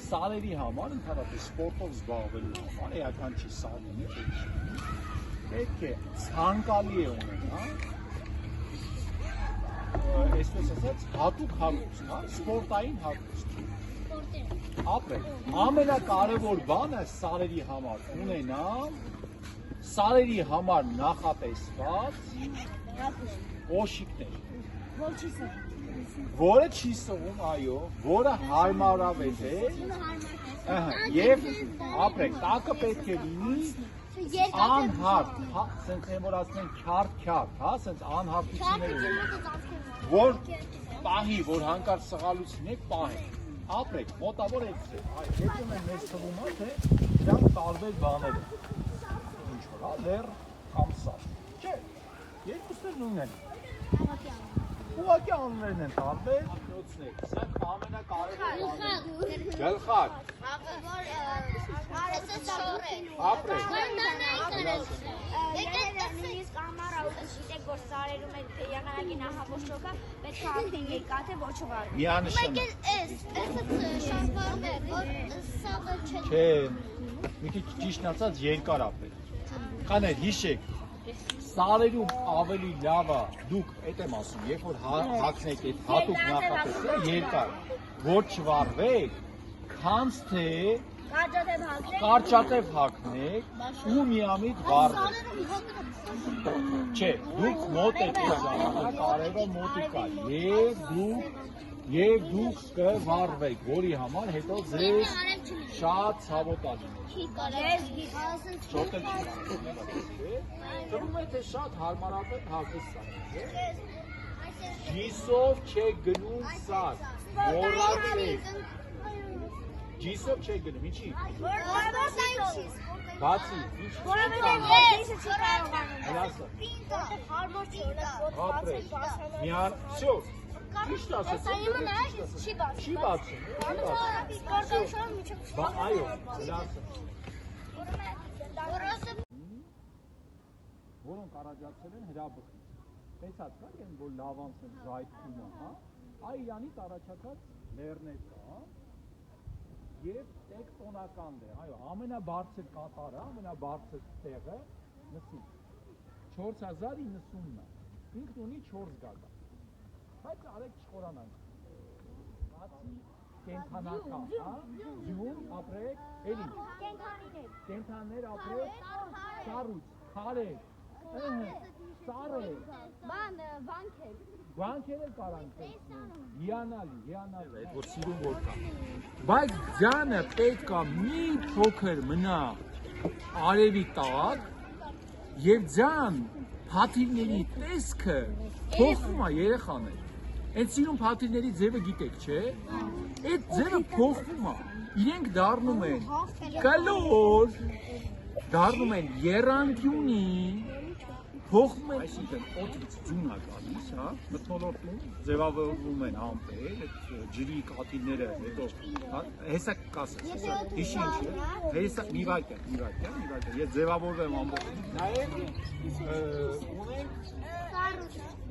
սարերի համար, ընդհանրապես սպորտով զբաղվելու համար, էական չի սարին է, պետք է ցանկալի է ունենալ, այսպես ասած, հատուկ հագուստ, սպորտային հագուստ։ Ապրեք, ամենակարևոր բանը սարերի համար ունենալ, սարերի համար նախատեսված կոշիկներ, որը չի սղում, այո, որը հարմարավետ է, և ապրեք, տակը պետք է լինի անհարդ, սենց նեմորացնեն քյարդ, սենց անհարդություններ ունեն, որ պահի, որ հանկարծ սղալուցին եք պահեք, ապրեք, մոտավոր եկսեք, հետում են մեզ թվում է, թե դրանք տարբեր բաներ են, ինչ որ, լեր կամ սար, չէ, երկուսներ նույնն են, ուղղակի անուններն են տարբեր, սրանք ամենակարևոր գլխակ, ապրեք, նույնիսկ ամառը ուտեցիք, որ սարերում է եղանակի նախավոր շոկը, պետք է ակտին երկաթե ոչ վարը։ միանշանակ, չէ, մի քիչ ճիշտ ասած երկար ապրեք, կաներ, հիշեք, սարերում ավելի լավը դուք այդ եմ ասում, երբ որ հագնեք այդ հատուկ նախատեսել երկար, որ չվարվեք, քանց թե կարճատև հագնեք ու միամիտ վարվեք։ Չէ, դուք մոտ եք կարևը մոտիկա և դուք կվարվեք, որի համար հետո ձեզ շատ ցավոտալի։ Շոտել չի Տրում է, թե շատ հարմարավետ հագուստ է։ Ջիսով չեք գնում սար, մոռացեք։ Ջիսով չեք գնում, ինչի։ Բացի, ապրեք, միան, վсё, ճիշտ ասես, չի բացում, այո, որոնք առաջացել են հրաբխից, տեսած կա, որ լավանց են զայթումը, այրանից առաջացած լերներ կա, և տեկտոնական դեղ, այո, ամենաբարձր կատարը, ամենաբարձր տեղը նսին, 4090-ն է, ինքն ունի 4 գագա, բայց արեք չխորանանք, բացի կենթանական, ջում, ապրեք, էլ ինչ, կենթաններ ապրեք, սառույց, քարեր, սարեր, վանքեր էլ կարանք, հիանալի, այդ որ սիրում որ կա, բայց ձյանը պետք է մի փոքր մնա արևի տակ և ձյան փաթիվների տեսքը փոխվում է երեխաներ, այդ սիրում փաթիվների ձևը գիտեք, չէ, այդ ձևը փոխվում է, իրենք դառնում են կլոր, դառնում են եռանկյունի, փոխվում են, այսինքն օդից ձյուն է գալիս, մթնոլորտում ձևավորվում են ամպեր, ջրի կաթիլները, հետո հեսա կասես, հիշի ինչ է, հեսա մի վայրկյան, ես ձևավորվեմ ամբողջ, նաև ունենք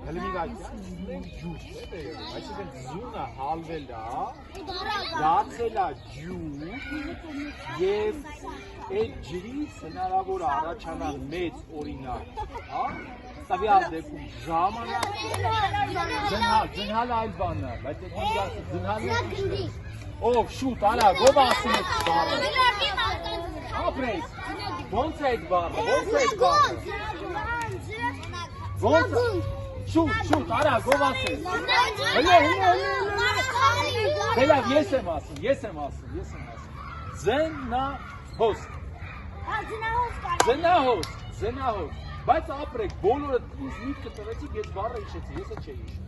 հələ մի վայրկյան, ջուր է, այսինքն ձյունը հալվել է, դարձել է ջուր և այդ ջրից հնարավոր է առաջանալ մեծ օրինակ, տվյալ դեպքում ժամանակ, ձնհալը այլ բանն է, բայց ձնհալը ով շուտ, արա, գով ասում եք բառը, ապրեք, ոնց է այդ բառը, շուտ, արա, գով ասես, հելավ, ես եմ ասում, ձնահոս, բայց ապրեք, բոլորը ինձ միտքը տվեցիք, ես բառը իշեցի, եսը չէի իշում,